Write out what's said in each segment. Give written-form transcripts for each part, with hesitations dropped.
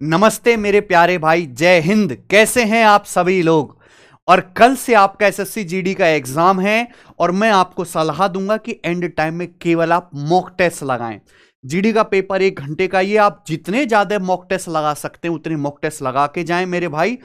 नमस्ते मेरे प्यारे भाई, जय हिंद। कैसे हैं आप सभी लोग। और कल से आपका एसएससी जीडी का एग्जाम है और मैं आपको सलाह दूंगा कि एंड टाइम में केवल आप मॉक टेस्ट लगाएं। जीडी का पेपर 1 घंटे का, ये आप जितने ज्यादा मॉक टेस्ट लगा सकते हैं उतने मॉक टेस्ट लगा के जाएं मेरे भाई।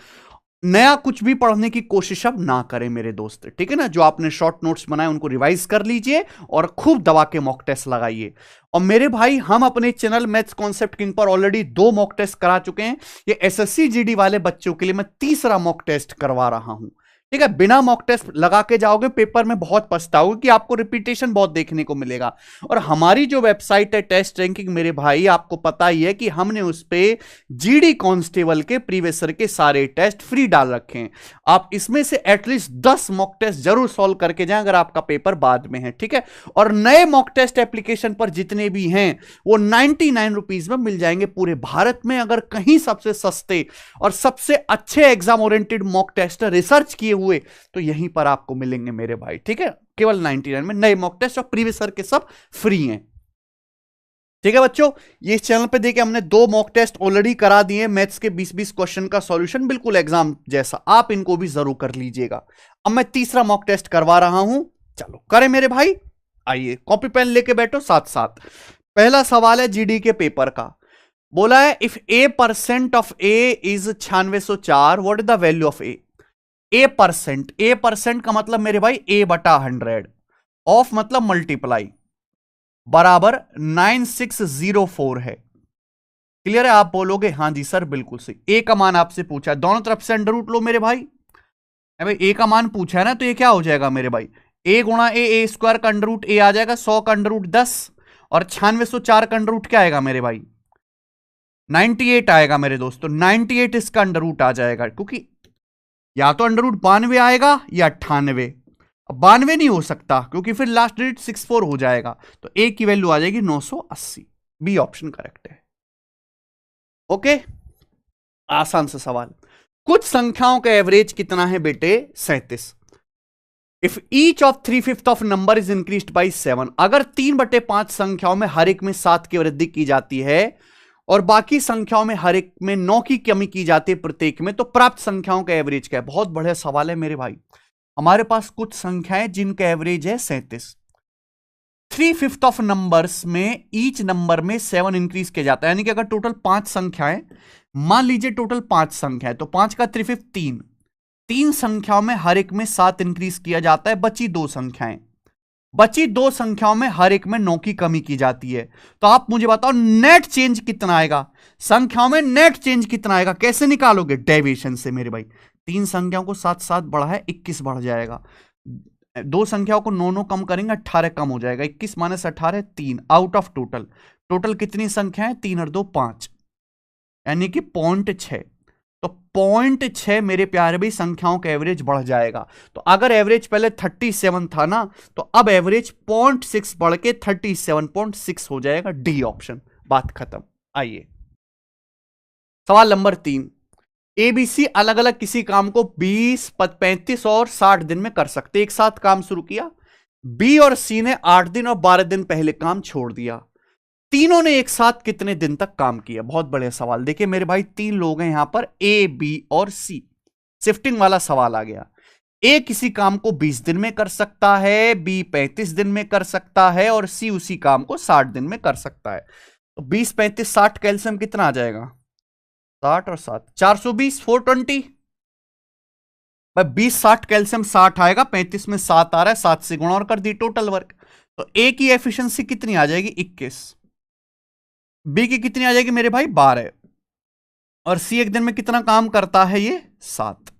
नया कुछ भी पढ़ने की कोशिश अब ना करें मेरे दोस्त, ठीक है ना। जो आपने शॉर्ट नोट्स बनाए उनको रिवाइज कर लीजिए और खूब दबा के मॉक टेस्ट लगाइए। और मेरे भाई, हम अपने चैनल मैथ्स कॉन्सेप्ट किंग पर ऑलरेडी 2 मॉक टेस्ट करा चुके हैं। ये एसएससी जीडी वाले बच्चों के लिए मैं तीसरा मॉक टेस्ट करवा रहा हूं, ठीक है। बिना मॉक टेस्ट लगा के जाओगे पेपर में बहुत पछताओगे कि आपको रिपीटेशन बहुत देखने को मिलेगा। और हमारी जो वेबसाइट है टेस्ट रैंकिंग, मेरे भाई आपको पता ही है कि हमने उस पे जीडी कांस्टेबल के प्रीवियस ईयर के सारे टेस्ट फ्री डाल रखे हैं। आप इसमें से एटलीस्ट 10 मॉक टेस्ट जरूर सॉल्व करके जाएं अगर आपका पेपर बाद में है, ठीक है। और नए मॉक टेस्ट एप्लीकेशन पर जितने भी हैं वो 99 रुपीज में मिल जाएंगे पूरे भारत में। अगर कहीं सबसे सस्ते और सबसे अच्छे exam oriented mock test research किए हुए तो यहीं पर आपको मिलेंगे मेरे भाई, ठीक है। केवल 99 में नए मॉक टेस्ट और प्रीवियस ईयर के सब फ्री हैं, ठीक है बच्चों। ये इस चैनल पे देखिए हमने 2 मॉक टेस्ट ऑलरेडी करा दिए, मैथ्स के 20-20 क्वेश्चन का सॉल्यूशन, बिल्कुल एग्जाम जैसा। आप इनको भी जरूर कर लीजिएगा। अब मैं तीसरा मॉक टेस्ट करवा रहा हूं, चलो करें मेरे भाई। आइए कॉपी पेन लेके बैठो साथ साथ। पहला सवाल है जीडी के पेपर का। बोला है if A% of A is 9604, what is the value of A। A% का मतलब मेरे भाई A/100, ऑफ मतलब मल्टीप्लाई, बराबर 9604 है। क्लियर है। आप बोलोगे हाँ जी सर बिल्कुल सही। ए का मान आपसे पूछा है, दोनों तरफ से अंडर रूट लो मेरे भाई। भाई ए का मान पूछा है ना, तो ये क्या हो जाएगा मेरे भाई, ए गुणा ए स्क्वायर का अंडर रूट ए आ जाएगा, 100 का अंडर रूट 10 और 9604 का अंडर रूट क्या आएगा मेरे भाई, 98 आएगा मेरे दोस्तों। 98 इसका अंडर रूट आ जाएगा, क्योंकि या तो अंडर रूट 92 आएगा या 98। अब 92 नहीं हो सकता क्योंकि फिर लास्ट डिजिट 64 हो जाएगा, तो ए की वैल्यू आ जाएगी 980। बी ऑप्शन करेक्ट है। ओके, आसान सा सवाल। कुछ संख्याओं का एवरेज कितना है बेटे, 37। If each of 3/5 of number is increased by 7, अगर 3/5 संख्याओं में हर एक में 7 की वृद्धि की जाती है और बाकी संख्याओं में हर एक में 9 की कमी की जाती है प्रत्येक में, तो प्राप्त संख्याओं का एवरेज क्या है। बहुत बढ़िया सवाल है मेरे भाई। हमारे पास कुछ संख्याएं जिनका एवरेज है 37। 3/5 ऑफ नंबर्स में ईच नंबर में 7 इंक्रीज किया जाता है, यानी कि अगर टोटल 5 संख्याएं, मान लीजिए टोटल 5 संख्याएं, तो 5 का 3/5 3 संख्याओं में हर एक में 7 इंक्रीज किया जाता है। बची 2 संख्याएं, बची 2 संख्याओं में हर एक में 9 की कमी की जाती है। तो आप मुझे बताओ नेट चेंज कितना आएगा, संख्याओं में नेट चेंज कितना आएगा, कैसे निकालोगे, डेविएशन से मेरे भाई। 3 संख्याओं को 7 7 बढ़ा है, 21 बढ़ जाएगा। 2 संख्याओं को 9 9 कम करेंगे, 18 कम हो जाएगा। 21 minus 18 3 out of total. Total कितनी संख्याएं, 3 और 2 5, यानी कि 0.6। तो 0.6 मेरे प्यारे भाई संख्याओं का एवरेज बढ़ जाएगा। तो अगर एवरेज पहले 37 था ना, तो अब एवरेज 0.6 बढ़ के 37.6 हो जाएगा। डी ऑप्शन, बात खत्म। आइए सवाल नंबर 3। एबीसी अलग अलग किसी काम को 20, 35 और 60 दिन में कर सकते। एक साथ काम शुरू किया, बी और सी ने 8 दिन और 12 दिन पहले काम छोड़ दिया। तीनों ने एक साथ कितने दिन तक काम किया। बहुत बड़े सवाल। देखिए मेरे भाई 3 लोग हैं यहां पर, ए बी और सी। शिफ्टिंग वाला सवाल आ गया। ए किसी काम को 20 दिन में कर सकता है, बी 35 दिन में कर सकता है और सी उसी काम को 60 दिन में कर सकता है। तो 20 35 60 कैल्शियम कितना आ जाएगा, 60 और 7 420, 420। भाई 20 60 कैल्शियम 60 आएगा, 35 में 7 आ रहा है, 7 से गुणा और कर दी टोटल वर्क। तो ए की एफिशिएंसी कितनी आ जाएगी, 21। बी की कितनी आ जाएगी मेरे भाई, 12। और सी एक दिन में कितना काम करता है, ये 7।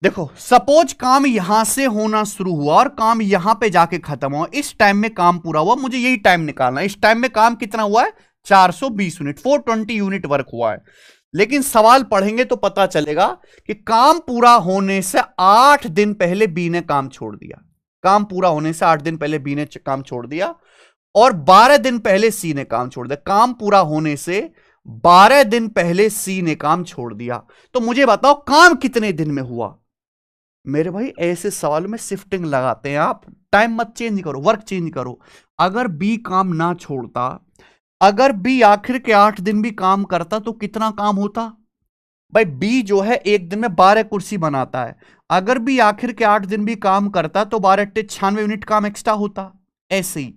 देखो सपोज काम यहां से होना शुरू हुआ और काम यहां पे जाके खत्म हुआ, इस टाइम में काम पूरा हुआ, मुझे यही टाइम निकालना है। इस टाइम में काम कितना हुआ है, 420 यूनिट, 420 यूनिट वर्क हुआ है। लेकिन सवाल पढ़ेंगे तो पता चलेगा कि काम पूरा होने से 8 दिन पहले बी ने काम छोड़ दिया। काम पूरा होने से 8 दिन पहले बी ने काम छोड़ दिया और 12 दिन पहले सी ने काम छोड़ दिया। काम पूरा होने से 12 दिन पहले सी ने काम छोड़ दिया। तो मुझे बताओ काम कितने दिन में हुआ। मेरे भाई ऐसे सवाल में शिफ्टिंग लगाते हैं आप, टाइम मत चेंज करो, वर्क चेंज करो। अगर बी काम ना छोड़ता अगर बी आखिर के 8 दिन भी काम करता तो कितना काम होता? भाई बी जो है एक दिन में 12 कुर्सी बनाता है, अगर बी आखिर के 8 दिन भी काम करता तो 12×96 यूनिट काम एक्स्ट्रा होता। ऐसे ही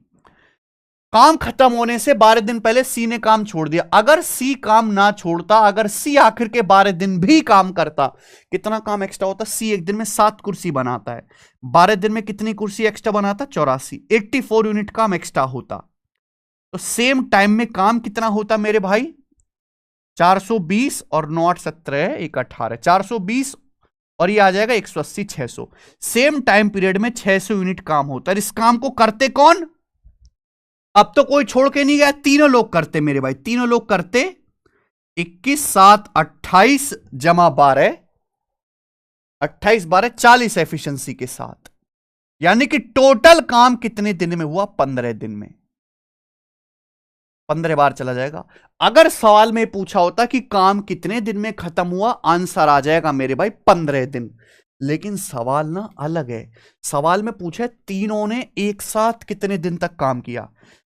काम खत्म होने से 12 दिन पहले सी ने काम छोड़ दिया, अगर सी काम ना छोड़ता, अगर सी आखिर के 12 दिन भी काम करता, कितना काम एक्स्ट्रा होता? सी एक दिन में 7 कुर्सी बनाता है, 12 दिन में कितनी कुर्सी एक्स्ट्रा बनाता? 84, 84 यूनिट काम एक्स्ट्रा होता। तो सेम टाइम में काम कितना होता मेरे भाई? 420 और 9 8 17 1 18, 420 और ये आ जाएगा 180 600। सेम टाइम पीरियड में 600 यूनिट काम होता है। इस काम को करते कौन? अब तो कोई छोड़ के नहीं गया, तीनों लोग करते मेरे भाई, तीनों लोग करते। 21 7 28 जमा 12, 28 12 40 एफिशिएंसी के साथ, यानी कि टोटल काम कितने दिन में हुआ? 15 दिन में। 15 बार चला जाएगा। अगर सवाल में पूछा होता कि काम कितने दिन में खत्म हुआ, आंसर आ जाएगा मेरे भाई 15 दिन। लेकिन सवाल ना अलग है, सवाल में पूछा तीनों ने एक साथ कितने दिन तक काम किया।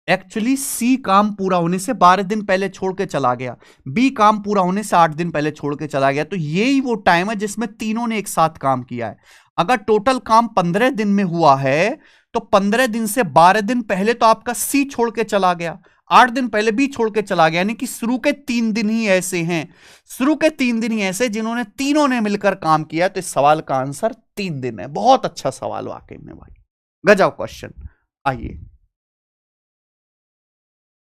एक्चुअली सी काम पूरा होने से 12 दिन पहले छोड़ के चला गया, बी काम पूरा होने से 8 दिन पहले छोड़ के चला गया, तो यही वो टाइम है जिसमें तीनों ने एक साथ काम किया है। अगर टोटल काम 15 दिन में हुआ है तो 15 दिन से 12 दिन पहले तो आपका सी छोड़ के चला गया, 8 दिन पहले बी छोड़ के चला गया, यानी कि शुरू के 3 दिन ही ऐसे हैं, शुरू के 3 दिन ही ऐसे जिन्होंने तीनों ने मिलकर काम किया। तो इस सवाल का आंसर 3 दिन है। बहुत अच्छा सवाल वाकई में भाई, गजब क्वेश्चन। आइए,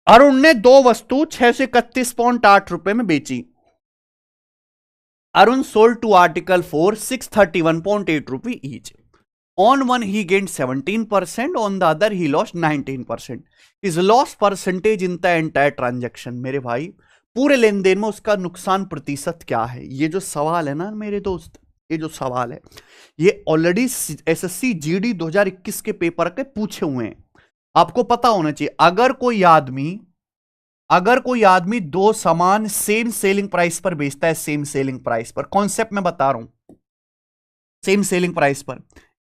अरुण ने 2 वस्तु 631.8 रुपए में बेची। Arun sold 2 article for 631.8 rupee each. On one he gained 17%, on the other he lost 19%. His loss percentage in the entire transaction। मेरे भाई पूरे लेन देन में उसका नुकसान प्रतिशत क्या है? ये जो सवाल है ना मेरे दोस्त, ये जो सवाल है ये ऑलरेडी एसएससी जीडी 2021 के पेपर के पूछे हुए हैं, आपको पता होना चाहिए। अगर कोई आदमी 2 सामान सेम सेलिंग प्राइस पर बेचता है, सेम सेलिंग प्राइस पर, कॉन्सेप्ट में बता रहा हूं, सेम सेलिंग प्राइस पर,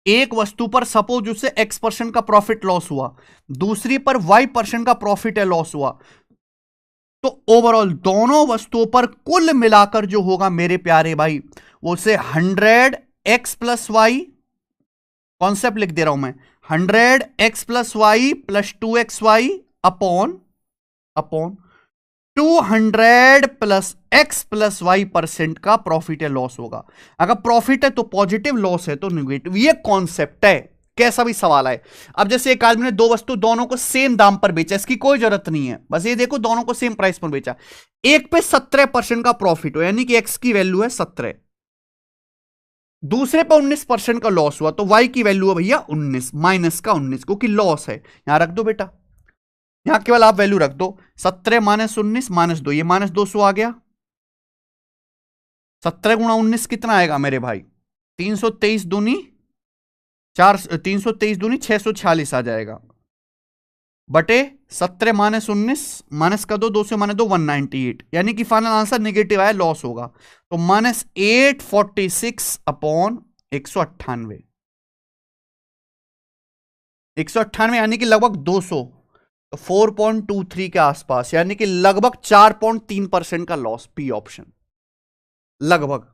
एक वस्तु पर सपोज उससे X% का प्रॉफिट लॉस हुआ, दूसरी पर Y% का प्रॉफिट है लॉस हुआ, तो ओवरऑल दोनों वस्तुओं पर कुल मिलाकर जो होगा मेरे प्यारे भाई, वो से 100x + y, कॉन्सेप्ट लिख दे रहा हूं मैं, 100x + y + 2xy upon 200 + x + y% का प्रॉफिट या लॉस होगा। अगर प्रॉफिट है तो पॉजिटिव, लॉस है तो नेगेटिव। ये कॉन्सेप्ट है, कैसा भी सवाल आए। अब जैसे एक आदमी ने 2 वस्तु दोनों को सेम दाम पर बेचा, इसकी कोई जरूरत नहीं है, बस ये देखो दोनों को सेम प्राइस पर बेचा, एक पे 17% का प्रॉफिट हो, यानी कि x की वैल्यू है 17, दूसरे पे 19% का लॉस हुआ, तो y की वैल्यू है भैया 19, माइनस का 19, क्योंकि लॉस है। यहां रख दो बेटा, यहां केवल आप वैल्यू रख दो, 17 - 19 -2, ये -200 आ गया। 17 × 19 कितना आएगा मेरे भाई? 323 दूनी 646 आ जाएगा, बटे 17 - 19 माइनस का 2 से -2 198, यानी कि फाइनल आंसर नेगेटिव आया, लॉस होगा। तो -846 अपॉन 198, 198 यानी कि लगभग 200, 4.23 के आसपास, यानी कि लगभग 4.3% का लॉस, पी ऑप्शन। लगभग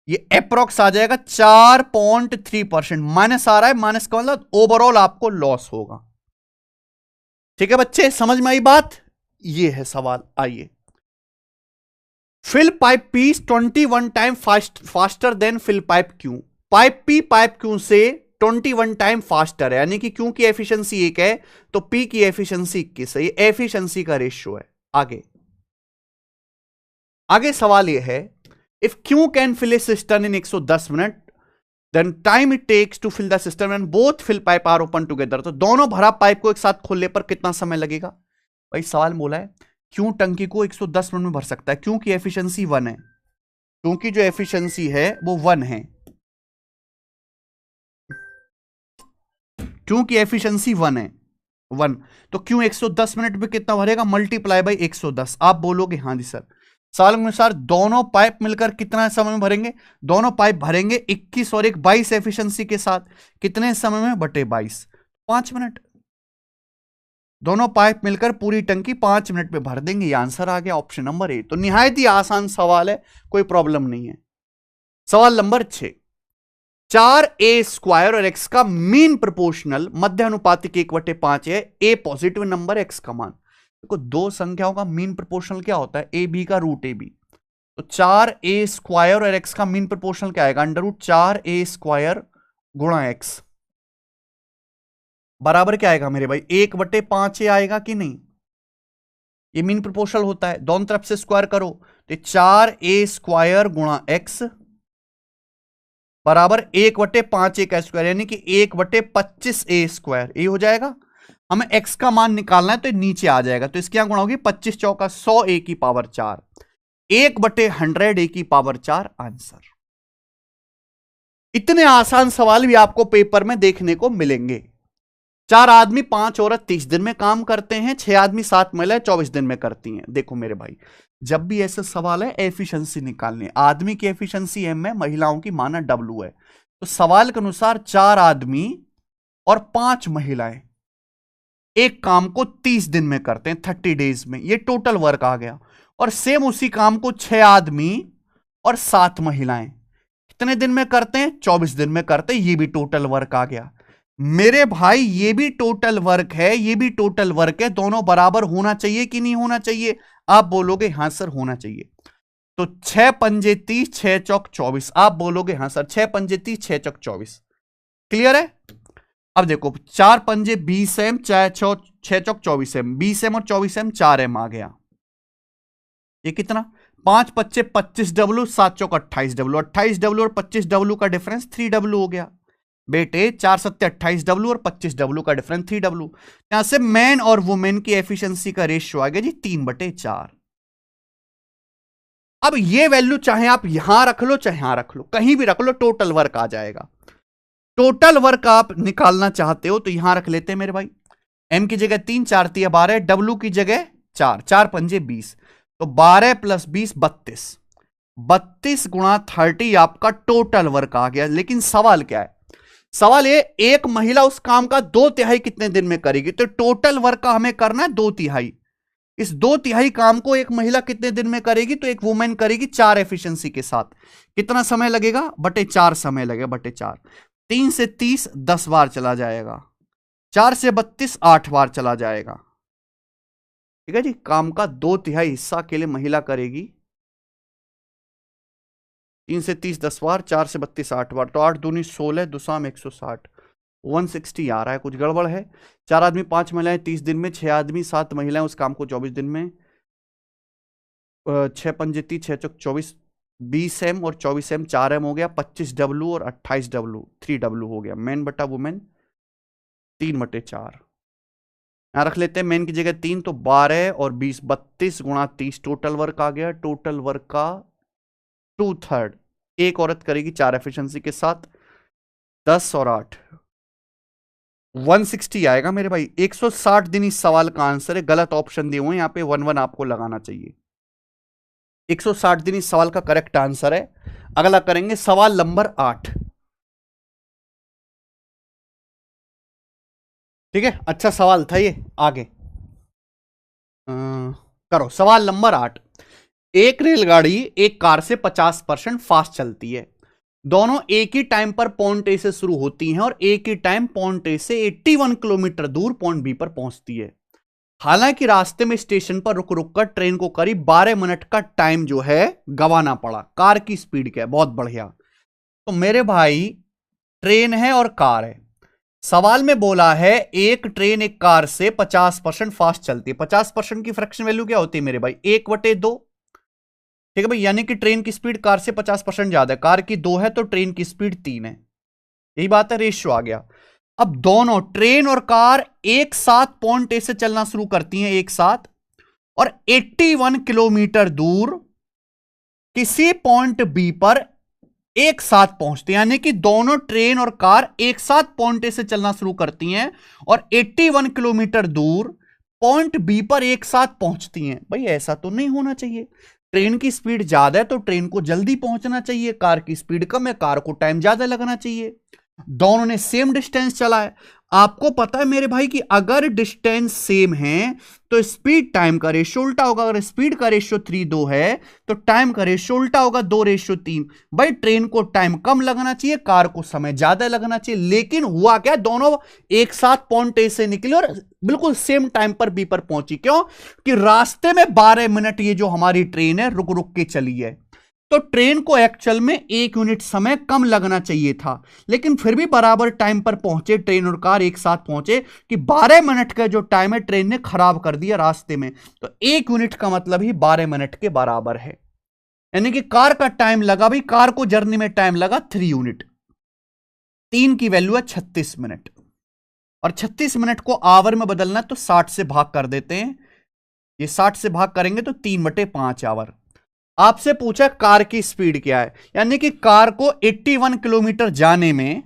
ये अप्रोक्स आ जाएगा 4.3%, माइनस आ रहा है, माइनस का मतलब ओवरऑल आपको लॉस होगा। ठीक है बच्चे, समझ में आई बात? ये है सवाल। आइए, fill pipe P 21 time faster than fill pipe Q. Pipe P pipe Q से 21 टाइम फास्टर है, यानी कि क्यू की एफिशिएंसी 1 है तो पी की एफिशिएंसी 21 है, ये एफिशिएंसी का रेशियो है। आगे सवाल ये है, if Q can fill a system in 110 minute, then time it takes to fill the system and both fill pipe are open together. तो दोनों भरा पाइप को एक साथ खोलने पर कितना समय लगेगा? भाई सवाल बोला है क्यू टंकी को 110 मिनट में भर सकता है, क्यू की एफिशिएंसी 1 है, क्योंकि जो एफिशिएंसी है वो 1 है, क्यू की एफिशिएंसी 1 है, 1, तो क्यू 110 मिनट में कितना भरेगा? Multiply by 110। आप बोलोगे हाँ जी सर, सवाल के अनुसार दोनों पाइप मिलकर कितना समय में भरेंगे? दोनों पाइप भरेंगे 21 और 1 22 एफिशिएंसी के साथ, कितने समय में? बटे 22, 5 मिनट। दोनों पाइप मिलकर पूरी टंकी 5 मिनट में भर देंगे। ये आंसर आ गया ऑप्शन नंबर ए। तो निहायत ही आसान सवाल है, कोई प्रॉब्लम नहीं है। सवाल नंबर 6, 4a² और x का मीन प्रोपोर्शनल मध्य अनुपातिक 1/5 है। a पॉजिटिव नंबर, x का मान। देखो दो संख्याओं का मीन प्रोपोर्शनल क्या होता है? ए बी का रूट ए बी। तो 4a² और x का मीन प्रोपोर्शनल क्या आएगा? √4a² गुणा x बराबर क्या आएगा मेरे भाई? 1/5 आएगा कि नहीं? ये मीन प्रोपोर्शनल होता है, दोनों तरफ से स्क्वायर करो तो 4a² गुणा x बराबर 1/5 का स्क्वायर, यानी कि 1/25a²। ये हो जाएगा। हमें x का मान निकालना है तो नीचे आ जाएगा, तो इसकी यहां गुणा होगी 25 चौका 100 a⁴, 1/100 a⁴ आंसर। इतने आसान सवाल भी आपको पेपर में देखने को मिलेंगे। 4 आदमी 5 औरत 30 दिन में काम करते हैं, 6 आदमी 7 महिलाएं 24 दिन में करती हैं। देखो मेरे भाई, जब भी ऐसा सवाल है एफिशिएंसी निकालनी है। आदमी की एफिशिएंसी m है, महिलाओं की माना w है। तो सवाल के अनुसार 4 आदमी और 5 महिलाएं एक काम को 30 दिन में करते हैं, 30 डेज में, ये टोटल वर्क आ गया। और सेम उसी काम को 6 आदमी और 7 महिलाएं कितने दिन में करते हैं? 24 दिन में करते हैं, ये भी टोटल वर्क आ गया। मेरे भाई ये भी टोटल वर्क है, ये भी टोटल वर्क है, दोनों बराबर होना चाहिए कि नहीं होना चाहिए? आप बोलोगे हां सर होना चाहिए। तो 6 पंजे 30, 6 चौक 24। आप बोलोगे हां सर 6 पंजे 30, 6 चौक 24। क्लियर है? अब देखो 4 पंजे 20 एम, 6 चौक 24 एम, 20 एम और 24 एम 4 एम आ गया। ये कितना? 5 पच्चे 25W, 7 चौक 28W, 28W और 25W का डिफरेंस 3W हो गया। बेटे 4 सत्ते 28W और 25W का डिफरेंस 3W। यहां से मैन और वुमेन की एफिशिएंसी का रेशियो आ गया जी 3/4। अब ये वैल्यू चाहे आप यहां रख लो चाहे यहां रख लो, कहीं भी रख लो, टोटल वर्क आ जाएगा। टोटल वर्क आप निकालना चाहते हो तो यहां रख लेते हैं मेरे भाई। एम की जगह 3, 4 तिया 12, डब्ल्यू की जगह 4, 4 पंजे 20, तो 12 + 20 32, 32 गुणा 30 आपका टोटल वर्क आ गया। लेकिन सवाल क्या है? सवाल ये, एक महिला उस काम का 2/3 कितने दिन में करेगी? तो टोटल वर्क का हमें करना है 2/3। इस 2/3 काम को एक महिला कितने दिन में करेगी? तो एक वुमेन करेगी 4 एफिशिएंसी के साथ। कितना समय लगेगा? /4 समय लगेगा, /4। 3 से 30 10 बार चला जाएगा, 4 से 32 8 बार चला जाएगा। ठीक है जी। काम का 2/3 हिस्सा के लिए महिला करेगी। 3 से 30 10 बार, 4 से 32 8 बार, तो 8 दूनी 16, 2 साम 160, 160 आ रहा है। कुछ गड़बड़ है। 4 आदमी 5 महिलाएं 30 दिन में, 6 आदमी 7 महिलाएं उस काम को 24 दिन में। 6 पंजे 30, 6 चौक 24, 20 एम और 24 एम 4 एम हो गया, 25W और 28W 3W हो गया। मैन बटा वुमेन 3/4 यहां रख लेते हैं। मैन की जगह 3, तो 12 और 20 32 गुणा 30 टोटल वर्क आ गया। टोटल वर्क का 2/3 एक औरत करेगी 4 एफिशिएंसी के साथ। 10 और 8 160 आएगा मेरे भाई। 160 दिन इस सवाल का आंसर है। गलत ऑप्शन दिए हुए हैं यहां पे, 1 1 आपको लगाना चाहिए। 160 दिन इस सवाल का करेक्ट आंसर है। अगला करेंगे सवाल नंबर 8। ठीक है, अच्छा सवाल था ये। आगे करो सवाल नंबर 8। एक रेलगाड़ी एक कार से 50% फास्ट चलती है। दोनों एक ही टाइम पर पॉइंट ए से शुरू होती हैं और एक ही टाइम पॉइंट ए से 81 किलोमीटर दूर पॉइंट बी पर पहुंचती है। हालांकि रास्ते में स्टेशन पर रुक रुक कर ट्रेन को करीब 12 मिनट का टाइम जो है गंवाना पड़ा। कार की स्पीड क्या है? बहुत बढ़िया। तो मेरे भाई ट्रेन है और कार है। सवाल में बोला है एक ट्रेन एक कार से 50% फास्ट चलती है। 50% की फ्रैक्शन वैल्यू क्या होती है मेरे भाई? 1/2। ठीक है भाई, यानी कि ट्रेन की स्पीड कार से 50% ज्यादा है। कार की 2 है तो ट्रेन की स्पीड 3 है। यही बात है, रेशियो आ गया। अब दोनों ट्रेन और कार एक साथ पॉइंट ए से चलना शुरू करती हैं एक साथ, और 81 किलोमीटर दूर किसी पॉइंट बी पर एक साथ पहुंचते हैं। यानी कि दोनों ट्रेन और कार एक साथ पॉइंट ए से चलना शुरू करती हैं और 81 किलोमीटर दूर पॉइंट बी पर एक साथ पहुंचती हैं। भाई ऐसा तो नहीं होना चाहिए। ट्रेन की स्पीड ज्यादा है तो ट्रेन को जल्दी पहुंचना चाहिए, कार की स्पीड कम है, कार को टाइम ज्यादा लगना चाहिए। दोनों ने सेम डिस्टेंस चला है। आपको पता है मेरे भाई कि अगर डिस्टेंस सेम है तो स्पीड टाइम का रेशियो उल्टा होगा। अगर स्पीड का रेशियो 3:2 है तो टाइम का रेशियो उल्टा होगा 2:3। भाई ट्रेन को टाइम कम लगना चाहिए, कार को समय ज्यादा लगना चाहिए। लेकिन हुआ क्या, दोनों एक साथ पॉइंट ए से निकले और बिल्कुल सेम टाइम पर बी पर पहुंची। क्यों? कि रास्ते में 12 मिनट ये जो हमारी ट्रेन है रुक रुक के चली है, तो ट्रेन को एक्चुअल में 1 यूनिट समय कम लगना चाहिए था, लेकिन फिर भी बराबर टाइम पर पहुंचे। ट्रेन और कार एक साथ पहुंचे कि 12 मिनट का जो टाइम है ट्रेन ने खराब कर दिया रास्ते में। तो 1 यूनिट का मतलब ही 12 मिनट के बराबर है। यानी कि कार का टाइम लगा, भी कार को जर्नी में टाइम लगा 3 यूनिट। 3 की वैल्यू है 36 मिनट, और 36 मिनट को आवर में बदलना तो 60 से भाग कर देते हैं। ये 60 से भाग करेंगे तो 3/5 आवर। आपसे पूछा कार की स्पीड क्या है, यानी कि कार को 81 किलोमीटर जाने में,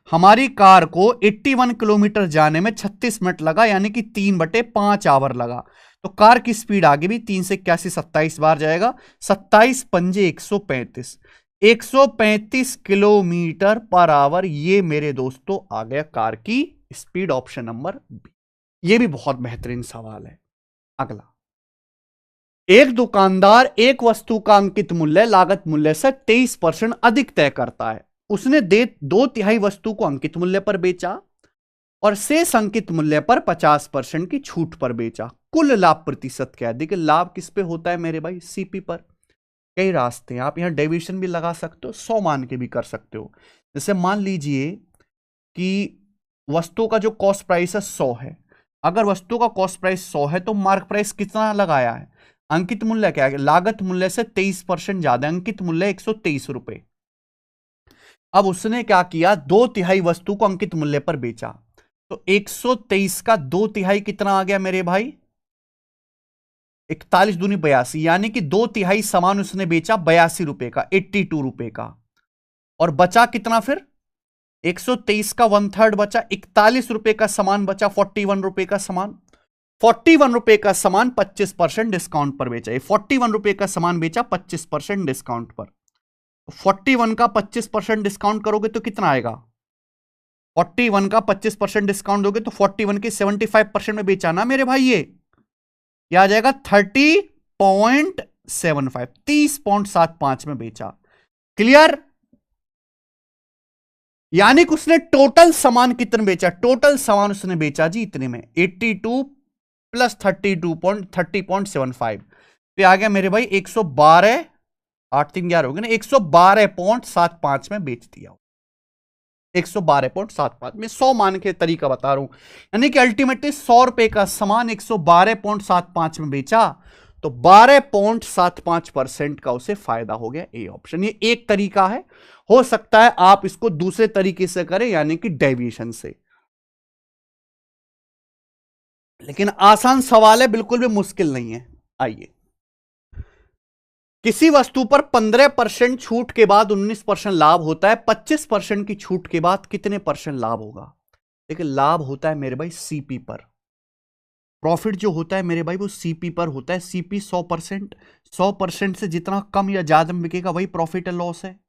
हमारी कार को 81 किलोमीटर जाने में 36 मिनट लगा, यानी कि 3/5 आवर लगा। तो कार की स्पीड आगे भी 3 से 81 27 बार जाएगा। 27 पंजे 135, 135 किलोमीटर पर आवर। ये मेरे दोस्तों आ गया कार की स्पीड, ऑप्शन नंबर बी। ये भी बहुत बेहतरीन सवाल है। अगला, एक दुकानदार एक वस्तु का अंकित मूल्य लागत मूल्य से 23% अधिक तय करता है। उसने 2/3 वस्तु को अंकित मूल्य पर बेचा और शेष अंकित मूल्य पर 50% की छूट पर बेचा। कुल लाभ प्रतिशत क्या है? देखिए लाभ किस पे होता है मेरे भाई? सीपी पर। कई रास्ते हैं, आप यहां डेविएशन भी लगा सकते हो, 100 मान के भी कर सकते हो। जैसे मान लीजिए कि वस्तु का जो कॉस्ट प्राइस है 100 है। अगर वस्तु का कॉस्ट प्राइस 100 है तो मार्क प्राइस कितना लगाया है? अंकित मूल्य क्या है? लागत मूल्य से 23% ज्यादा, अंकित मूल्य 123 रुपए। अब उसने क्या किया, 2/3 वस्तु को अंकित मूल्य पर बेचा। तो 123 का 2/3 कितना आ गया मेरे भाई? 41 दूनी 82, यानी कि 2/3 सामान उसने बेचा 82 रुपए का, 82 रुपए का। और बचा कितना फिर? 123 का 1/3 बचा, 41 रुपए का सामान बचा, 41 रुपए का सामान। 41 रुपए का सामान 25% डिस्काउंट पर बेचा। 41 रुपए का सामान बेचा 25% डिस्काउंट पर। 41 का 25% डिस्काउंट करोगे तो कितना आएगा? 41 का 25% डिस्काउंट दोगे तो 41 के 75% में बेचा ना मेरे भाई। ये आ जाएगा 30.75, 30.75 में बेचा। क्लियर? यानी कि उसने टोटल सामान कितने बेचा? टोटल सामान उसने बेचा जी इतने में, 82 प्लस 30.75 पे आ गया मेरे भाई 112, 8 3 11 हो गया ना, 112.75 में बेच दिया। 112.75 में 100 मान के तरीका बता रहा हूं, यानी कि अल्टीमेटली 100 रुपए का सामान 112.75 में बेचा, तो 12.75% का उसे फायदा हो गया। A option. ये एक तरीका है, हो सकता है आप इसको दूसरे तरीके से करें, यानी कि डेविएशन से। लेकिन आसान सवाल है, बिल्कुल भी मुश्किल नहीं है। आइए, किसी वस्तु पर 15% छूट के बाद 19% लाभ होता है, 25% की छूट के बाद कितने परसेंट लाभ होगा? देखिए लाभ होता है मेरे भाई सीपी पर। प्रॉफिट जो होता है मेरे भाई वो सीपी पर होता है। सीपी 100%, 100% से जितना कम या ज्यादा में बिकेगा वही प्रॉफिट एंड लॉस है।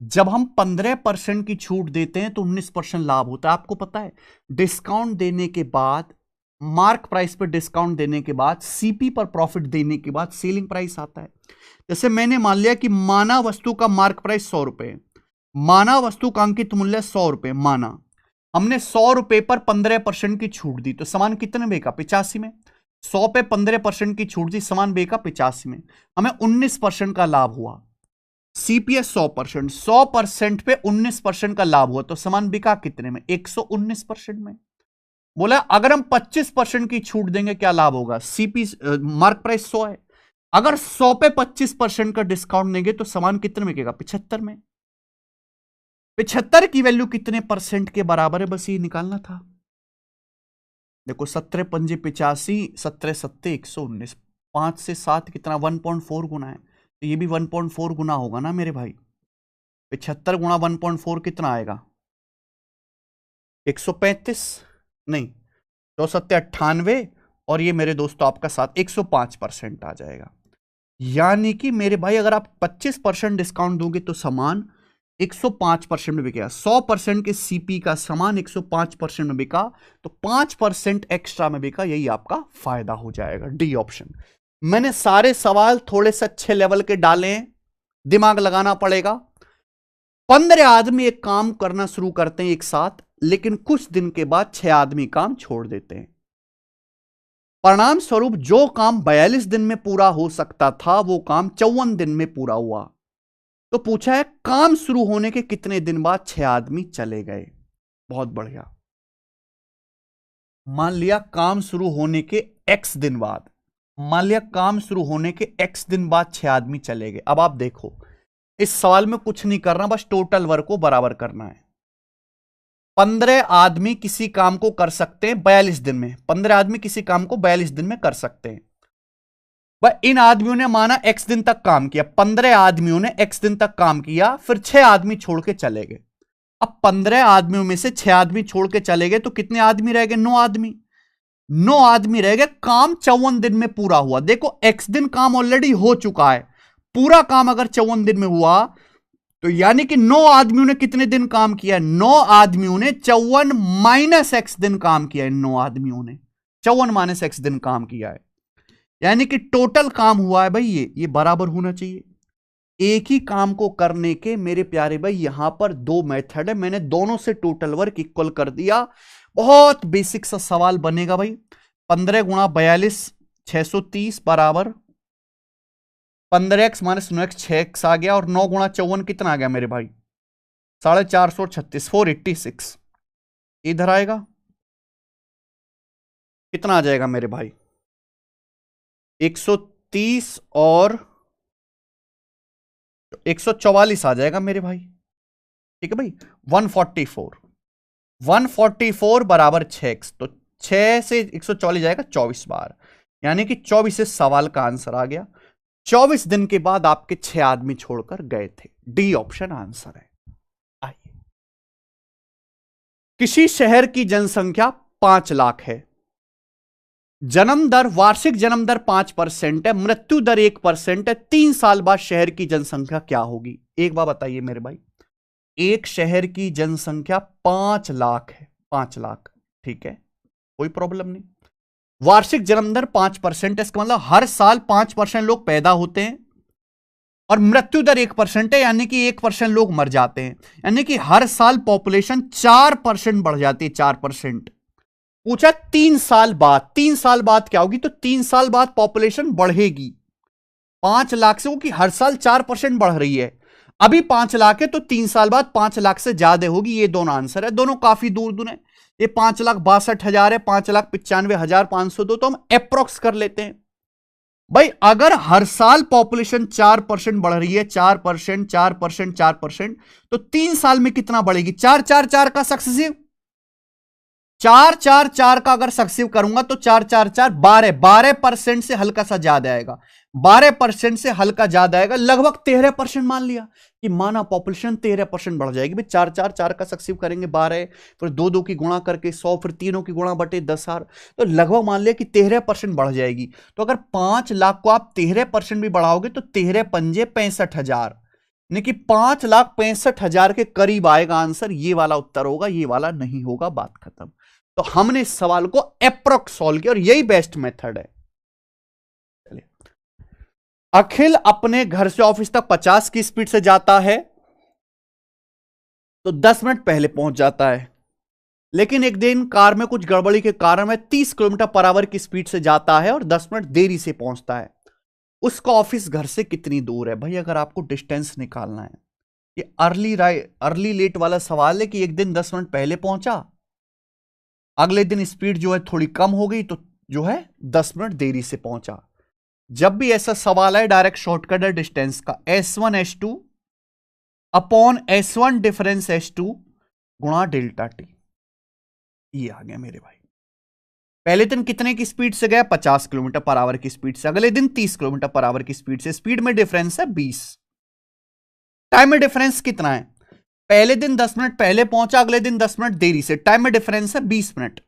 जब हम 15% की छूट देते हैं तो 19% लाभ होता है। आपको पता है डिस्काउंट देने के बाद, मार्क प्राइस पर डिस्काउंट देने के बाद, सीपी पर प्रॉफिट देने के बाद सेलिंग प्राइस आता है। जैसे मैंने मान लिया कि माना वस्तु का मार्क प्राइस 100 रुपए, माना वस्तु का अंकित मूल्य 100 रुपए, माना हमने 100 रुपए पर 15% की छूट दी तो सामान कितने बेका? 85 में। 100 पे 15% की छूट दी, सामान बेका 85 में, हमें 19% का लाभ हुआ। सीपीएस 100%, 100% पे 19% का लाभ हुआ तो सामान बिका कितने में? 119% में। बोला अगर हम 25% की छूट देंगे क्या लाभ होगा? सीपी मार्क प्राइस 100 है, अगर 100 पे 25% का डिस्काउंट देंगे तो सामान कितने में बिकेगा? 75 में। 75 की वैल्यू कितने परसेंट के बराबर है, बस ये निकालना था। देखो 17 पंजे 85, 17 सत्ते 119, 5 से 7 कितना? 1.4 गुना है, तो ये भी 1.4 गुना होगा ना मेरे भाई। 75 गुना 1.4 कितना आएगा? 135 नहीं, 2 सत्ते 98, और ये मेरे दोस्तों आपका 7 105% आ जाएगा। यानी कि मेरे भाई अगर आप 25% डिस्काउंट दोगे तो सामान 105% में बिकेगा। 100% के सीपी का सामान 105% में बिका तो 5% एक्स्ट्रा में बिका, यही आपका फायदा हो जाएगा। D option. मैंने सारे सवाल थोड़े से अच्छे लेवल के डाले हैं, दिमाग लगाना पड़ेगा। 15 आदमी एक काम करना शुरू करते हैं एक साथ, लेकिन कुछ दिन के बाद 6 आदमी काम छोड़ देते हैं। परिणाम स्वरूप जो काम 42 दिन में पूरा हो सकता था वो काम 54 दिन में पूरा हुआ। तो पूछा है काम शुरू होने के कितने दिन बाद 6 आदमी चले गए। बहुत बढ़िया। मान लिया काम शुरू होने के x दिन बाद, मान लिया काम शुरू होने के x दिन बाद 6 आदमी चले गए। अब आप देखो, इस सवाल में कुछ नहीं करना, बस टोटल वर्क को बराबर करना है। 15 आदमी किसी काम को कर सकते हैं 42 दिन में। 15 आदमी किसी काम को 42 दिन में कर सकते हैं। वह इन आदमियों ने माना x दिन तक काम किया, 15 आदमियों ने x दिन तक काम किया, फिर 6 आदमी छोड़ के चले गए। अब 15 आदमियों में से 6 आदमी छोड़ के चले गए तो कितने आदमी रह गए? 9 आदमी। 9 आदमी रह गए, काम 54 दिन में पूरा हुआ। देखो x दिन काम ऑलरेडी हो चुका है, पूरा काम अगर 54 दिन में हुआ तो यानी कि 9 आदमियों ने कितने दिन काम किया? 9 आदमियों ने 54 माइनस x दिन काम किया है। 9 आदमियों ने 54 माइनस x दिन काम किया है, यानी कि टोटल काम हुआ है भाई ये बराबर होना चाहिए। एक ही काम को करने के मेरे प्यारे भाई यहां पर 2 मेथड है, मैंने दोनों से टोटल वर्क इक्वल कर दिया। बहुत बेसिक सा सवाल बनेगा भाई। 15 गुणा 42 630 बराबर 15x माइनस 9x 6x आ गया, और 9 गुणा 54 कितना आ गया मेरे भाई? 436 486। इधर आएगा कितना आ जाएगा मेरे भाई? 130 और 144 आ जाएगा मेरे भाई। ठीक है भाई, 144 बराबर 6x, तो 6 से 144 जाएगा 24 बार, यानी कि 24 से सवाल का आंसर आ गया। 24 दिन के बाद आपके 6 आदमी छोड़कर गए थे। डी ऑप्शन आंसर है। आइए, किसी शहर की जनसंख्या 5 लाख है, जन्म दर वार्षिक जन्म दर 5% है, मृत्यु दर 1% है। 3 साल बाद शहर की जनसंख्या क्या होगी? एक बार बताइए मेरे भाई। एक शहर की जनसंख्या 5 लाख है, 5 लाख, ठीक है, कोई प्रॉब्लम नहीं। वार्षिक जन्म दर 5% है, इसका मतलब हर साल 5% लोग पैदा होते हैं, और मृत्यु दर 1% है, यानी कि 1% लोग मर जाते हैं, यानी कि हर साल पॉपुलेशन 4% बढ़ जाती है, 4%। पूछा 3 साल बाद, 3 साल बाद क्या होगी? तो 3 साल बाद पॉपुलेशन बढ़ेगी 5 लाख से, कि हर साल 4% बढ़ रही है। अभी 5 लाख है तो 3 साल बाद 5 लाख से ज्यादा होगी। ये दोनों आंसर है, दोनों काफी दूर दूर है। ये 5,62,000 है, 5,95,502, तो हम अप्रोक्स कर लेते हैं भाई। अगर हर साल पॉपुलेशन 4% बढ़ रही है, 4% 4% 4%, तो 3 साल में कितना बढ़ेगी? 4 4 4 का सक्सेसिव, 4 4 4 का अगर सक्सेसिव करूंगा तो 4 4 4 12% से हल्का सा ज्यादा आएगा, 12% से हल्का ज्यादा आएगा, लगभग 13% मान लिया कि माना पॉपुलेशन 13% बढ़ जाएगी भाई। 4 4 4 का सक्सेसिव करेंगे 12, फिर 2 2 की गुणा करके 100, फिर तीनों की गुणा बटे 10,000, तो लगभग मान लिया कि 13% बढ़ जाएगी। तो अगर 5 लाख को आप 13% भी बढ़ाओगे तो 13 पंजे 65,000, यानी कि 5,65,000 के करीब आएगा आंसर। ये वाला उत्तर होगा, ये वाला नहीं होगा, बात खत्म। तो हमने इस सवाल को अप्रोक्स सॉल्व किया और यही बेस्ट मेथड है। चलिए, अखिल अपने घर से ऑफिस तक 50 की स्पीड से जाता है तो 10 मिनट पहले पहुंच जाता है, लेकिन एक दिन कार में कुछ गड़बड़ी के कारण वह 30 किलोमीटर पर आवर की स्पीड से जाता है और 10 मिनट देरी से पहुंचता है। उसका ऑफिस घर से कितनी दूर है? भाई अगर आपको डिस्टेंस निकालना है, ये अर्ली लेट वाला सवाल है कि एक दिन 10 मिनट पहले पहुंचा, अगले दिन स्पीड जो है थोड़ी कम हो गई, तो जो है 10 मिनट देरी से पहुंचा। जब भी ऐसा सवाल है, डायरेक्ट शॉर्टकट है डिस्टेंस का, S1 S2 upon S1 difference S2 गुणा डेल्टा टी। ये आ गया मेरे भाई। पहले दिन कितने की स्पीड से गया? 50 किलोमीटर पर आवर की स्पीड से, अगले दिन 30 किलोमीटर पर आवर की स्पीड से। स्पीड में डिफरेंस है 20, टाइम में डिफरेंस कितना है? पहले दिन 10 मिनट पहले पहुंचा, अगले दिन 10 मिनट देरी से, टाइम में डिफरेंस है 20 मिनट।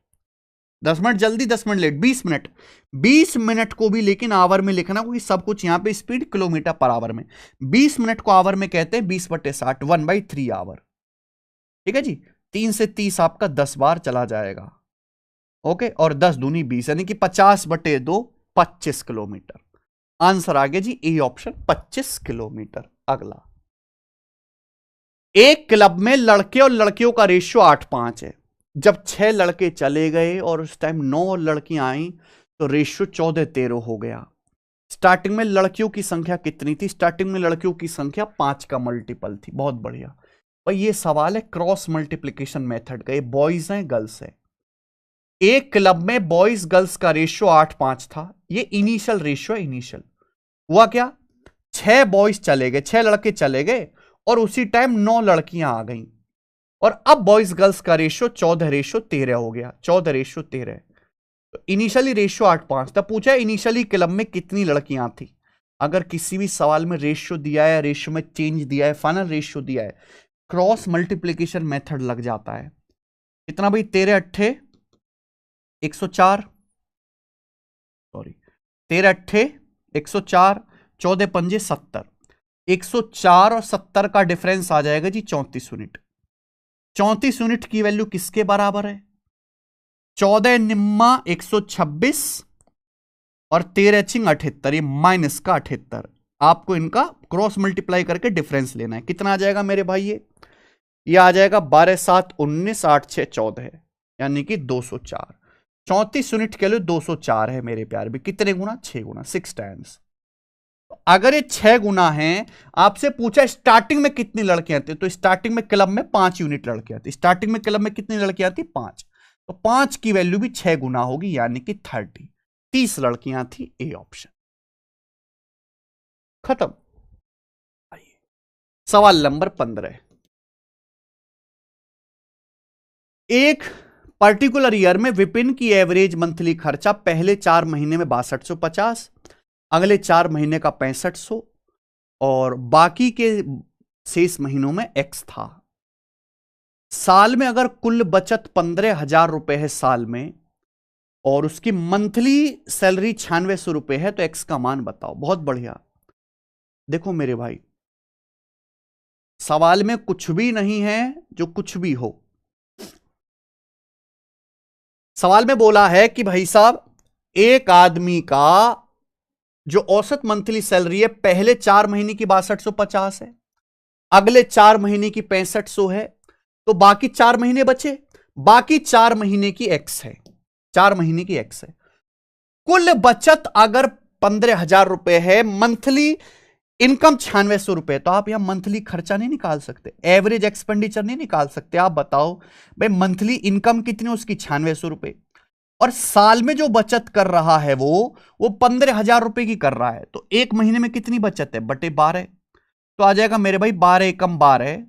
10 मिनट जल्दी 10 मिनट लेट, 20 मिनट। 20 मिनट को भी लेकिन आवर में लिखना, क्योंकि सब कुछ यहां पे स्पीड किलोमीटर पर आवर में। 20 मिनट को आवर में कहते हैं 20/60, 1/3 आवर। ठीक है जी, 3 से 30 आपका 10 बार चला जाएगा। ओके, और 10 दूनी 20, यानी कि 50/2 25 किलोमीटर। आंसर आ गया जी ए ऑप्शन, 25 किलोमीटर। अगला, एक क्लब में लड़के और लड़कियों का रेशियो 8:5 है। जब 6 लड़के चले गए और उस टाइम 9 लड़कियां आई तो रेशियो 14:13 हो गया। स्टार्टिंग में लड़कियों की संख्या कितनी थी? स्टार्टिंग में लड़कियों की संख्या 5 का मल्टीपल थी। बहुत बढ़िया भाई, ये सवाल है क्रॉस मल्टीप्लीकेशन मेथड का। ये बॉयज हैं गर्ल्स है। एक क्लब में बॉयज गर्ल्स का रेशियो 8:5 था। ये इनिशियल रेशियो है। इनिशियल हुआ क्या, 6 बॉयज चले गए, 6 लड़के चले गए और उसी टाइम 9 लड़कियां आ गईं, और अब बॉयज गर्ल्स का रेशियो 14:13 हो गया। 14:13। तो इनिशियली रेशियो 8:5 था। पूछा इनिशियली क्लब में कितनी लड़कियां थी। अगर किसी भी सवाल में रेशियो दिया है, रेशियो में चेंज दिया है, फाइनल रेशियो दिया है, क्रॉस मल्टीप्लीकेशन मेथड लग जाता है। कितना भाई, 13 अट्ठे 104, सॉरी 13 अट्ठे 104, 14 पंजे 70। 104 और 70 का डिफरेंस आ जाएगा जी 34 यूनिट। 34 यूनिट की वैल्यू किसके बराबर है? 14 निम्मा 126 और 13 छिंग 78, ये माइनस का 78। आपको इनका क्रॉस मल्टीप्लाई करके डिफरेंस लेना है। कितना आ जाएगा मेरे भाई? ये आ जाएगा 12 7 19, 8 6 14, यानी कि 204। 34 यूनिट के लिए 204 है मेरे प्यार भी। कितने गुना? 6 गुना, 6 टाइम्स। अगर ये 6 गुना है, आपसे पूछा स्टार्टिंग में कितनी लड़कियां थी, तो स्टार्टिंग में क्लब में 5 यूनिट लड़कियां थी। स्टार्टिंग में क्लब में कितनी लड़कियां थी? 5। तो 5 की वैल्यू भी 6 गुना होगी, यानी कि 30। 30 लड़कियां थी। ए ऑप्शन खत्म। आइए सवाल नंबर 15। एक पर्टिकुलर ईयर में विपिन की एवरेज मंथली खर्चा पहले 4 महीने में 6250, अगले 4 महीने का 6500 और बाकी के शेष महीनों में एक्स था। साल में अगर कुल बचत 15,000 रुपए है साल में, और उसकी मंथली सैलरी 9600 रुपए है, तो एक्स का मान बताओ। बहुत बढ़िया। देखो मेरे भाई, सवाल में कुछ भी नहीं है जो कुछ भी हो। सवाल में बोला है कि भाई साहब, एक आदमी का जो औसत मंथली सैलरी है पहले 4 महीने की 6250 है, अगले 4 महीने की 6500 है, तो बाकी 4 महीने बचे, बाकी 4 महीने की एक्स है। 4 महीने की एक्स है। कुल बचत अगर 15,000 रुपए है, मंथली इनकम 9600 रुपए, तो आप यहां मंथली खर्चा नहीं निकाल सकते, एवरेज एक्सपेंडिचर नहीं निकाल सकते। आप बताओ भाई, मंथली इनकम कितनी, उसकी 9600 रुपए, और साल में जो बचत कर रहा है वो 15,000 रुपए की कर रहा है, तो एक महीने में कितनी बचत है? बटे 12। तो आ जाएगा मेरे भाई 12 एकम 12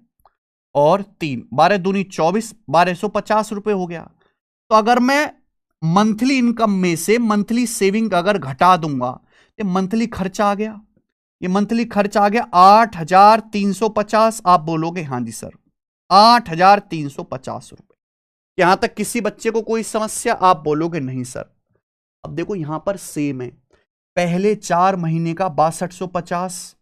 और 3, 12 दूनी 24, 1250 रुपए हो गया। तो अगर मैं मंथली इनकम में से मंथली सेविंग अगर घटा दूंगा, तो मंथली खर्चा आ गया। ये मंथली खर्च आ गया 8,350। आप बोलोगे हाँ जी सर, 8,350 रुपए। यहां तक किसी बच्चे को कोई समस्या? आप बोलोगे नहीं सर। अब देखो यहां पर सेम है, पहले 4 महीने का 6250,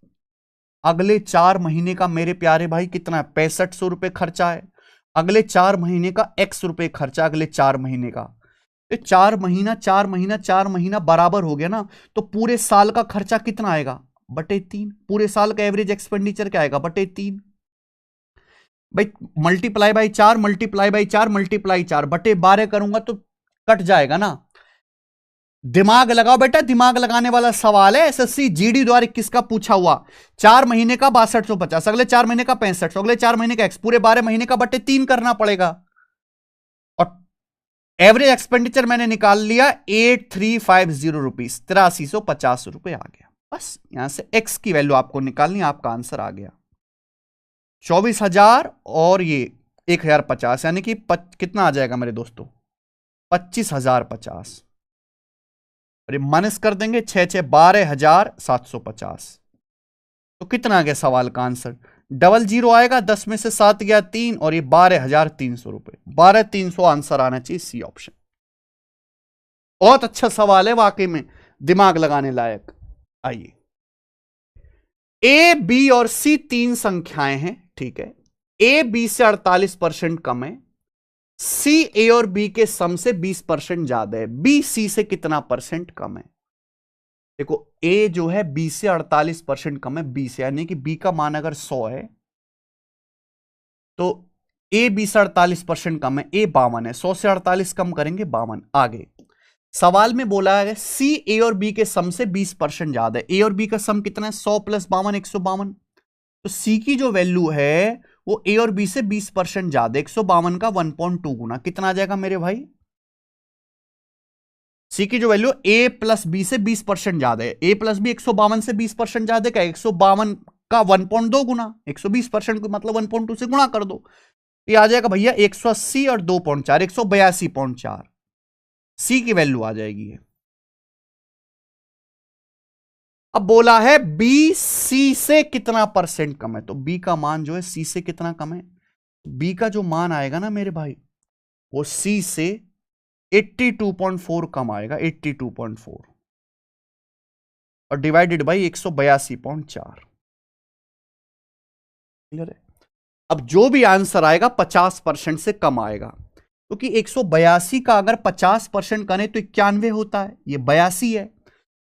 अगले 4 महीने का मेरे प्यारे भाई कितना है? 6500 रुपए खर्चा है, अगले 4 महीने का x रुपए खर्चा, अगले 4 महीने का। तो 4 महीना 4 महीना 4 महीना बराबर हो गया ना, तो पूरे साल का खर्चा कितना आएगा? बटे 3। पूरे साल का एवरेज एक्सपेंडिचर क्या आएगा? बटे 3। भाई multiply by 4, multiply by 4, multiply 4 बटे 12 करूंगा तो कट जाएगा ना। दिमाग लगाओ बेटा, दिमाग लगाने वाला सवाल है। एसएससी जीडी द्वारा 21 का पूछा हुआ। 4 महीने का 6250, अगले 4 महीने का 6500, अगले 4 महीने का एक्स, पूरे 12 महीने का बटे 3 करना पड़ेगा। और एवरेज एक्सपेंडिचर मैंने निकाल लिया 8350 रुपीज, 8350 रुपए आ गया। बस यहां से एक्स की वैल्यू आपको निकालनी, आपका आंसर आ गया 24,000 और ये 1,050, यानी कि कितना आ जाएगा मेरे दोस्तों? 25,050। और ये माइनस कर देंगे 6 6 12,750। तो कितना आ गया सवाल का आंसर? 00 आएगा, 10 में से 7 गया 3, और ये 12,300 रुपए। 12,300 आंसर आना चाहिए, सी ऑप्शन। बहुत अच्छा सवाल है वाकई में, दिमाग लगाने लायक। आइए, ए बी और सी तीन संख्याएं हैं, ठीक है। ए बी से 48% कम है, सी ए और बी के सम से 20% ज्यादा है, बी सी से कितना परसेंट कम है? देखो, ए जो है बी से 48% कम है, बी से, यानी कि बी का मान अगर 100 है तो ए बी से 48% कम है, ए 52 है, 100 से 48 कम करेंगे 52। आगे सवाल में बोला है सी ए और बी के सम से 20% ज्यादा है, ए और बी का सम कितना है? 100 प्लस 52 152। तो सी की जो वैल्यू है वो ए और बी से 20% ज्यादा, 152 का 1.2 गुना, कितना आ जाएगा मेरे भाई? सी की जो वैल्यू ए प्लस बी से 20% ज्यादा है, ए प्लस बी 152 से 20% ज्यादा, क्या 152 का 1.2 गुना, 120% को मतलब 1.2 से गुणा कर दो, ये आ जाएगा भैया 180 और 2.4 182.4, सी की वैल्यू आ जाएगी ये। अब बोला है बी सी से कितना परसेंट कम है, तो बी का मान जो है सी से कितना कम है? बी का जो मान आएगा ना मेरे भाई वो सी से 82.4 कम आएगा, 82.4 और डिवाइडेड बाई 182.4। क्लियर है? अब जो भी आंसर आएगा 50% से कम आएगा, क्योंकि 182 का अगर 50% करें तो 91 होता है, ये 82 है,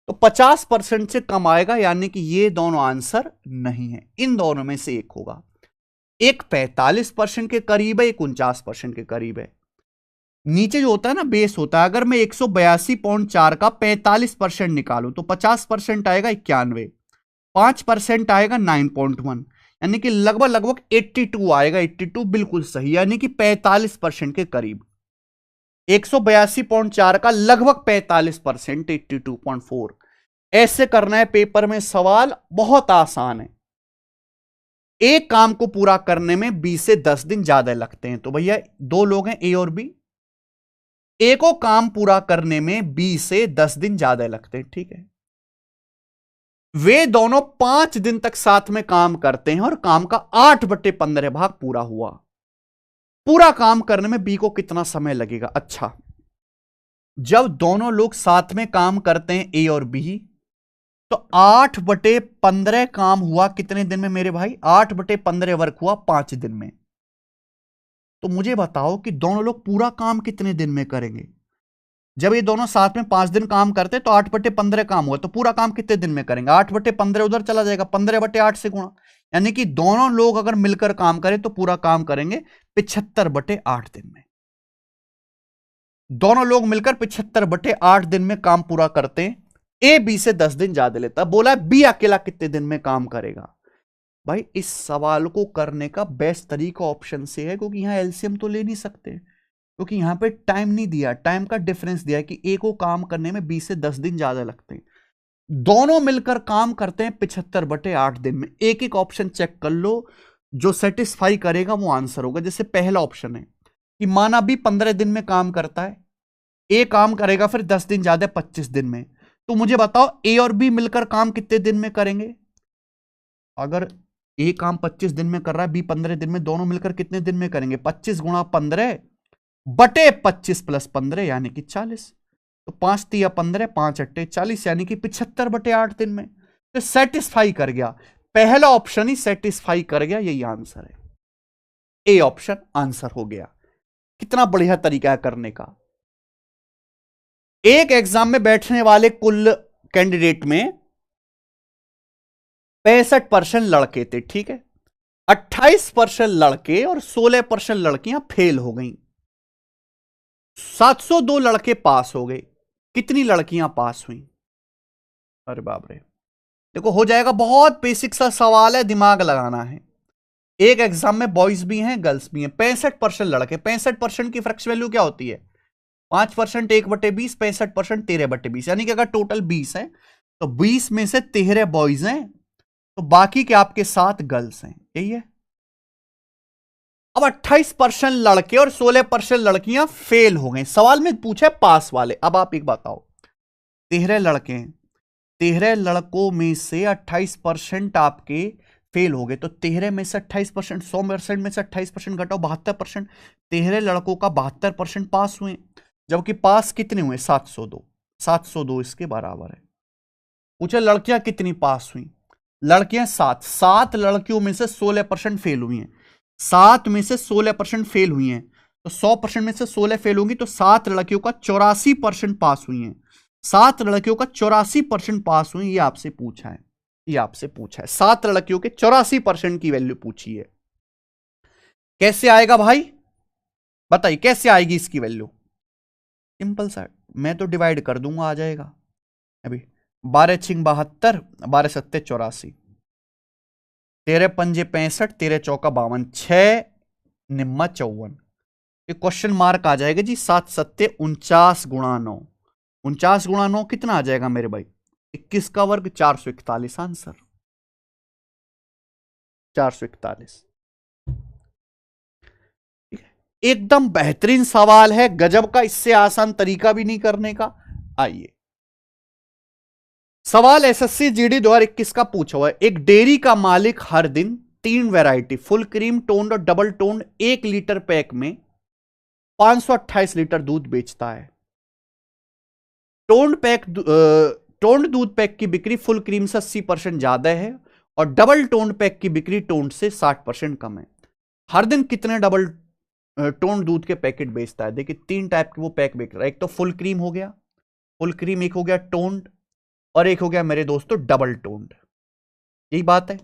तो 50% से कम आएगा, यानी कि ये दोनों आंसर नहीं है, इन दोनों में से एक होगा। एक 45% के करीब है, एक 49% के करीब है। नीचे जो होता है ना बेस होता है, अगर मैं 182.4 का 45% निकालूं तो 50% आएगा 91, 5% आएगा 9.1, यानी कि लगभग लगभग 82 आएगा, 82 बिल्कुल सही, यानी कि 45% के करीब। 182.4 का लगभग 45%, 82.4। ऐसे करना है पेपर में सवाल, बहुत आसान है। एक काम को पूरा करने में 20 से 10 दिन ज्यादा लगते हैं, तो भैया दो लोग हैं ए और बी, ए को काम पूरा करने में 20 से 10 दिन ज्यादा लगते हैं, ठीक है। वे दोनों 5 दिन तक साथ में काम करते हैं और काम का 8/15 भाग पूरा हुआ। पूरा काम करने में बी को कितना समय लगेगा? अच्छा, जब दोनों लोग साथ में काम करते हैं ए और बी, तो 8/15 काम हुआ कितने दिन में मेरे भाई? 8/15 वर्क हुआ 5 दिन में। तो मुझे बताओ कि दोनों लोग पूरा काम कितने दिन में करेंगे? जब ये दोनों साथ में 5 दिन काम करते तो 8/15 काम हुआ, तो पूरा काम कितने दिन में करेंगे? 8/15 उधर चला जाएगा, 15/8 से गुणा, यानी कि दोनों लोग अगर मिलकर काम करें तो पूरा काम करेंगे 75/8 दिन में। दोनों लोग मिलकर 75/8 दिन में काम पूरा करते हैं। ए बी से 10 दिन ज्यादा लेता है। बोला बी अकेला कितने दिन में काम करेगा? भाई इस सवाल को करने का बेस्ट तरीका ऑप्शन से है, क्योंकि यहां एलसीएम तो ले नहीं सकते, क्योंकि यहां पे टाइम नहीं दिया, टाइम का डिफरेंस दिया है कि ए को काम करने में 20 से 10 दिन ज्यादा लगते हैं, दोनों मिलकर काम करते हैं 75/8 दिन में। एक एक ऑप्शन चेक कर लो, जो सेटिस्फाई करेगा वो आंसर होगा। जैसे पहला ऑप्शन है कि माना भी 15 दिन में काम करता है, ए काम करेगा फिर 10 दिन ज्यादा 25 दिन में, तो मुझे बताओ ए और बी मिलकर काम कितने दिन में करेंगे? अगर ए काम 25 दिन में कर रहा है, बी 15 दिन में, दोनों मिलकर कितने दिन में करेंगे? 25 गुणा 15/25 प्लस 15 यानी कि 40, तो 5 तिया 15, 5 अट्टे 40, यानी कि 75/8 दिन में। तो सेटिस्फाई कर गया, पहला ऑप्शन ही सेटिस्फाई कर गया, यही आंसर है, ए ऑप्शन आंसर हो गया। कितना बढ़िया तरीका है करने का। एक एग्जाम में बैठने वाले कुल कैंडिडेट में 65% लड़के थे, ठीक है। 28% लड़के और 16% लड़कियां फेल हो गईं। 702 लड़के पास हो गए, कितनी लड़कियां पास हुई? अरे बाप रे, देखो हो जाएगा, बहुत बेसिक सा सवाल है, दिमाग लगाना है। एक एग्जाम में बॉयज भी हैं गर्ल्स भी हैं। 65% लड़के, 65% की फ्रैक्शन वैल्यू क्या होती है? 5% 1/20, 65% 13/20, यानी कि अगर टोटल 20 है तो 20 में से 13 बॉयज हैं, तो बाकी के आपके 7 गर्ल्स हैं, यही है। अब 28% लड़के और 16% लड़कियां फेल हो गए। सवाल में पूछे पास वाले। अब आप एक बताओ, 13 लड़के हैं, 13 लड़कों में से 28% आपके फेल हो गए, तो 13 में से 28%, 100% में से 28% घटाओ 72%, 13 लड़कों का 72% पास हुए, जबकि पास कितने हुए? 702। 702 इसके बराबर है। पूछे लड़कियां कितनी पास हुई, लड़कियां 7। 7 लड़कियों में से 16% फेल हुई हैं। 7 में से 16% फेल हुई हैं, तो 100% में से 16 फेल होंगी, तो 7 लड़कियों का 84% पास हुई हैं। 7 लड़कियों का 84% पास हुई, ये आपसे पूछा है, ये आपसे पूछा है। 7 लड़कियों के 84% की वैल्यू पूछी है। कैसे आएगा भाई, बताइए कैसे आएगी इसकी वैल्यू? सिंपल सा, मैं तो डिवाइड कर दूंगा, आ जाएगा। अभी 12 छिंग 72, 12 सत्ते 84, 13 पंजे 65, 13 चौका 52, 6 निम्मा 54। क्वेश्चन मार्क आ जाएगा जी। 7 सत्ते 49 गुणा 9, 49 गुणा 9 कितना आ जाएगा मेरे भाई? 21 का वर्ग 441। आंसर 441। एकदम बेहतरीन सवाल है, गजब का, इससे आसान तरीका भी नहीं करने का। आइए, सवाल एसएससी जीडी 2021 का पूछा हुआ है। एक डेयरी का मालिक हर दिन 3 वैरायटी फुल क्रीम, टोन्ड और डबल टोन्ड 1 लीटर पैक में 528 लीटर दूध बेचता है। टोन्ड दूध पैक की बिक्री फुल क्रीम से 80% ज्यादा है और डबल टोन्ड पैक की बिक्री टोन्ड से 60% कम है। हर दिन कितने डबल टोन्ड दूध के पैकेट बेचता है? देखिए 3 टाइप के वो पैक बेच रहा है। एक तो फुल क्रीम हो गया, फुल क्रीम, एक हो गया टोन्ड, और एक हो गया मेरे दोस्तों डबल टोन्ड। यही बात है।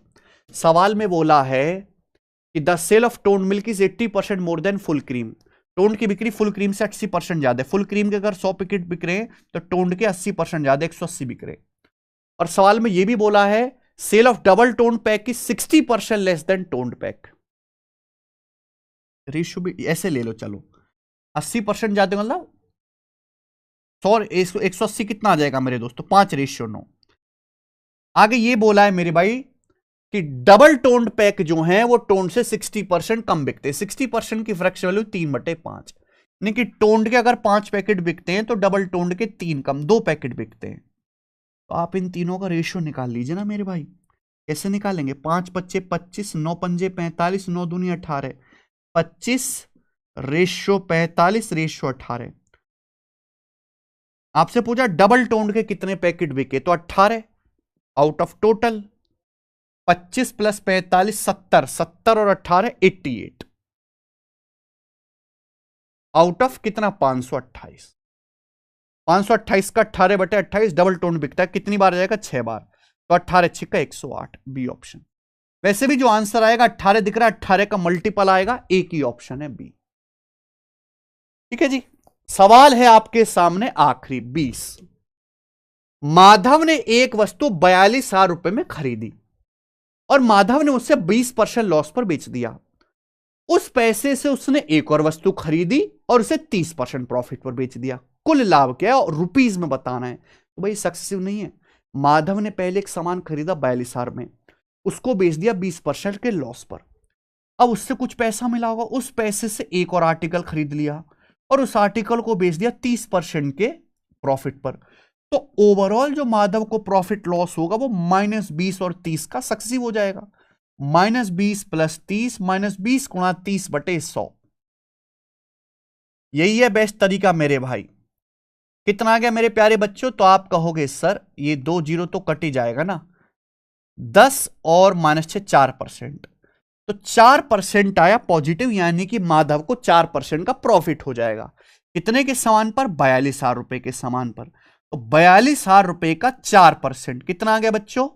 सवाल में बोला है कि the sale of toned milk is 80% more than full cream. Toned की बिक्री फुल क्रीम से 80% ज्यादा है। फुल क्रीम के अगर 100 पैकेट बिक रहे हैं तो टोन्ड के 80% ज्यादा, 180 बिक रहे। और सवाल में यह भी बोला है sale of double toned pack is 60% less than toned pack. Ratio भी ऐसे ले लो, चलो 80% ज्यादा मतलब 180 कितना आ जाएगा मेरे दोस्तों? 5:9। आगे ये बोला है मेरे भाई कि डबल टोन्ड पैक जो है वो टोन्ड से 60% कम बिकते हैं। 60% की फ्रैक्शन वैल्यू 3/5, यानी कि टोन्ड के अगर 5 पैकेट बिकते हैं तो डबल टोन्ड के 3 कम, 2 पैकेट बिकते हैं। तो आप इन तीनों का रेशियो निकाल लीजिए ना मेरे भाई। कैसे निकालेंगे? 5 पच्चे 25, 9 पंजे 45, 9 दूनी 18, 25 रेशियो 45 रेशियो 18। आपसे पूछा डबल टोन्ड के कितने पैकेट बिके, तो 18 आउट ऑफ टोटल 25 प्लस 45 70, 70 और 18 88, आउट ऑफ कितना? 528। 528 का 18/28 डबल टोन बिकता है, कितनी बार जाएगा? 6 बार, तो 18 छिक्का 108, बी ऑप्शन। वैसे भी जो आंसर आएगा 18 दिख रहा है, 18 का मल्टीपल आएगा, एक ही ऑप्शन है बी। ठीक है जी। सवाल है आपके सामने आखिरी 20। माधव ने एक वस्तु 42,000 रुपए में खरीदी और माधव ने उसे 20% लॉस पर बेच दिया। उस पैसे से उसने एक और वस्तु खरीदी और उसे 30% प्रॉफिट पर बेच दिया। कुल लाभ क्या है और रुपीज में बताना है। तो भाई सक्सेसिव नहीं है। माधव ने पहले एक सामान खरीदा 42,000 में, उसको बेच दिया 20% के लॉस पर। अब उससे कुछ पैसा मिला होगा, उस पैसे से एक और आर्टिकल खरीद लिया और उस आर्टिकल को बेच दिया 30% के प्रॉफिट पर। तो ओवरऑल जो माधव को प्रॉफिट लॉस होगा वो -20 और 30 का सक्सेसिव हो जाएगा। -20 + 30, -20 गुणा 30/100। यही है बेस्ट तरीका मेरे भाई। कितना आ गया मेरे प्यारे बच्चों? तो आप कहोगे सर ये 2 जीरो तो कट ही जाएगा ना। 10 और -6 4%, तो 4% आया पॉजिटिव, यानी कि माधव को 4% का प्रॉफिट हो जाएगा। कितने के सामान पर? 42,000 रुपए के सामान पर। तो 42,000 रुपए का 4% कितना आ गया बच्चों?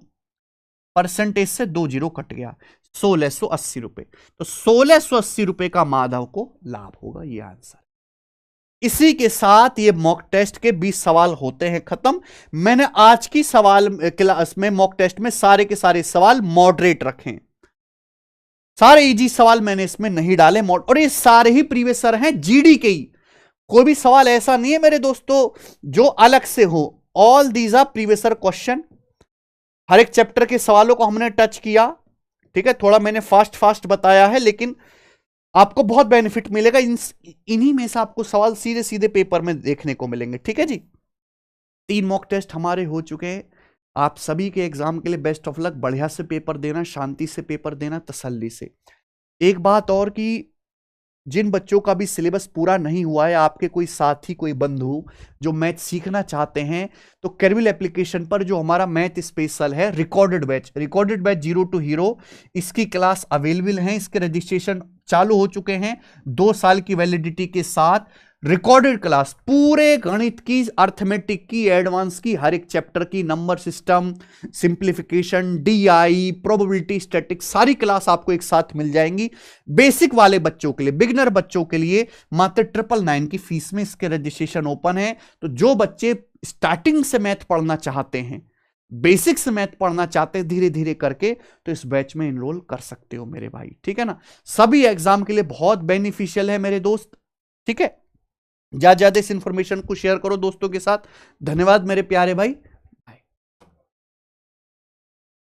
परसेंटेज से 2 जीरो कट गया, 1680 रुपए। तो 1680 रुपए का माधव को लाभ होगा, ये आंसर। इसी के साथ ये मॉक टेस्ट के 20 सवाल होते हैं खत्म। मैंने आज की सवाल क्लास में मॉक टेस्ट में सारे के सारे सवाल मॉडरेट रखे, सारे इजी सवाल मैंने इसमें नहीं डाले, और ये सारे ही प्रीवियस सर हैं जीडी के ही। कोई भी सवाल ऐसा नहीं है मेरे दोस्तों जो अलग से हो। All these are previous sir question. हर एक चैप्टर के सवालों को हमने टच किया। ठीक है, थोड़ा मैंने फास्ट बताया है, लेकिन आपको बहुत बेनिफिट मिलेगा। इन्हीं में से आपको सवाल सीधे सीधे पेपर में देखने को मिलेंगे। ठीक है जी। 3 मॉक टेस्ट हमारे हो चुके हैं। आप सभी के एग्जाम के लिए बेस्ट ऑफ लक। बढ़िया से पेपर देना, शांति से पेपर देना, तसल्ली से। एक बात और कि जिन बच्चों का भी सिलेबस पूरा नहीं हुआ है, आपके कोई साथी कोई बंधु जो मैथ सीखना चाहते हैं, तो कैरविल एप्लीकेशन पर जो हमारा मैथ स्पेशल है recorded batch zero to hero, इसकी क्लास अवेलेबल है। इसके रजिस्ट्रेशन चालू हो चुके हैं 2 साल की वैलिडिटी के साथ। रिकॉर्डेड क्लास पूरे गणित की, अर्थमेटिक की, एडवांस की, हर एक चैप्टर की, number system, simplification, DI, probability, statics, सारी क्लास आपको एक साथ मिल जाएंगी। बेसिक वाले बच्चों के लिए, बिगनर बच्चों के लिए मात्र 999 की फीस में इसके रजिस्ट्रेशन ओपन है। तो जो बच्चे स्टार्टिंग से मैथ पढ़ना चाहते हैं, बेसिक से मैथ पढ़ना चाहते हैं धीरे धीरे करके, तो इस बैच में इनरोल कर सकते हो मेरे भाई, ठीक है ना। सभी एग्जाम के लिए बहुत बेनिफिशियल है मेरे दोस्त, ठीक है। ज्यादा इस इंफॉर्मेशन को शेयर करो दोस्तों के साथ। धन्यवाद मेरे प्यारे भाई।